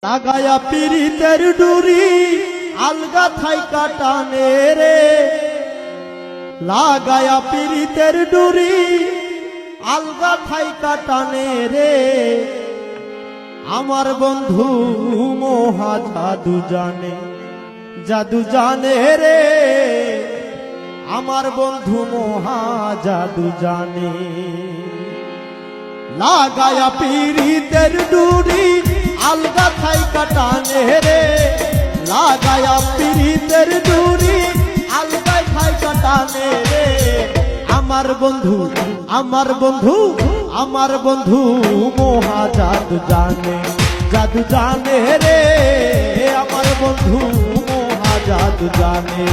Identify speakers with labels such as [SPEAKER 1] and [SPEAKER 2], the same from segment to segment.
[SPEAKER 1] লাগায়া পিরিতের ডুরি আলগা থাইকা টানে রে, লাগায়া পিরিতের ডুরি আলগা থাইকা টানে রে। আমার বন্ধু মহা জাদু জানে, জাদু জানে রে। আমার বন্ধু মহা জাদু জানে। লাগায়া পিরিতের ডুরি আলগা থাইকা টানে রে, লাগায়া পিরিতের ডুরি আলগা থাইকা টানে রে। আমার বন্ধু, আমার বন্ধু, আমার বন্ধু মহা জাদু জানে, জাদু জানে রে। আমার বন্ধু মহা জাদু জানে।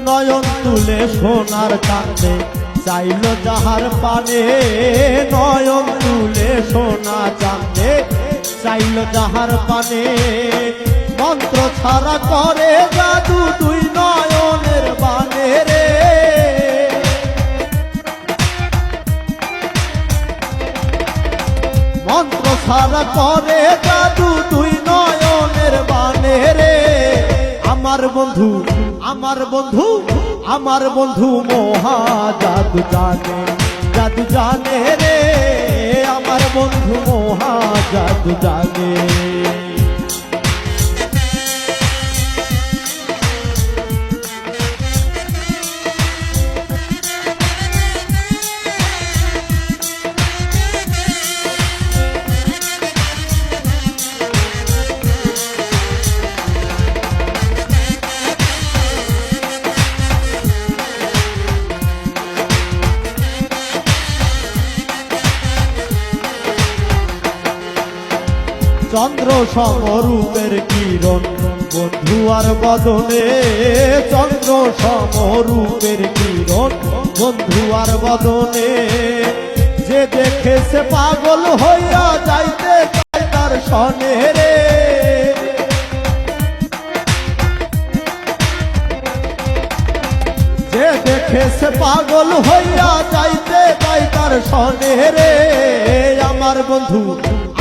[SPEAKER 1] নয়ন তুলে সোনার চাঁদে চাইল যাহার পানে, নয়ন তুলে সোনা চাঁদে চাইল যাহার পানে। মন্ত্র ছাড়া করে জাদু দুই নয়নের বানে রে। মন্ত্র ছাড়া করে জাদু দুই নয়নের বানে রে। আমার বন্ধু, আমার বন্ধু, আমার বন্ধু মহা জাদু জানে, জাদু জানে রে। আমার বন্ধু মহা জাদু জানে। চন্দ্র সমরূপের কিরণ বন্ধু আর বদনে, চন্দ্র সমরূপের কিরণ বন্ধু আর বদনে। যে দেখেছে পাগল হইয়া যাইতে চায় তার সনে রে। যে দেখেছে পাগল হইয়া যাইতে চায় তার সনে রে। আমার বন্ধু,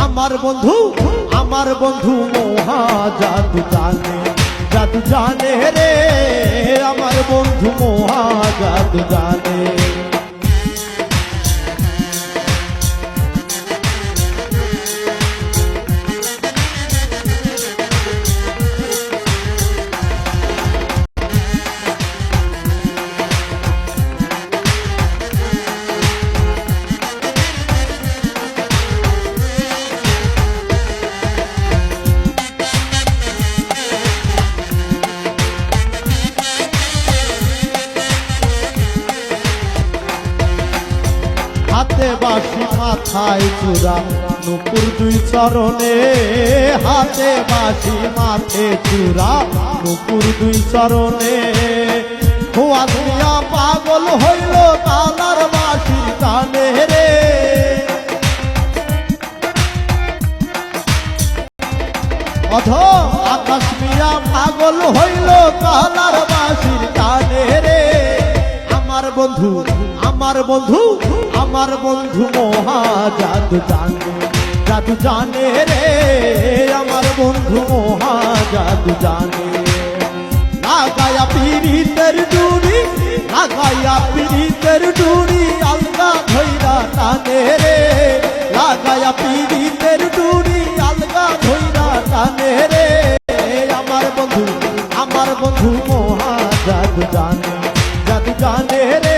[SPEAKER 1] আমার বন্ধু, আমার বন্ধু মহা জাদু জানে, জাদু জানে রে। আমার বন্ধু মহা জাদু জানে। হাতে বাঁশি মাথায় চূড়া নুপুর দুই চরণে, হাতে বাঁশি মাথে চূড়া নুপুর দুই চরণে। খোয়া দুনিয়া পাগল হইল তালার বাঁশি টানে রে। অধ আকাশ মিয়া পাগল হইল তালার বাঁশি টানে রে। আমার বন্ধু, আমার বন্ধু, আমার বন্ধু মহা জাদু জানে, জাদু জানে রে। আমার বন্ধু মহা জাদু জানে। লাগায়া পিরিতের ডুরি, লাগায়া পিরিতের ডুরি আলগা ধইরা টানে রে। লাগায়া পিরিতের ডুরি আলগা ধইরা টানে রে। আমার বন্ধু, আমার বন্ধু মহা জাদু জানে, জাদু জানে রে।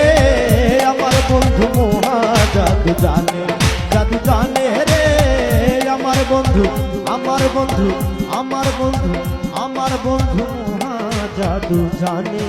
[SPEAKER 1] আমার বন্ধু মহা জাদু জানে, জাদু জানে রে। আমার বন্ধু, আমার বন্ধু, আমার বন্ধু, আমার বন্ধু মহা জাদু জানে।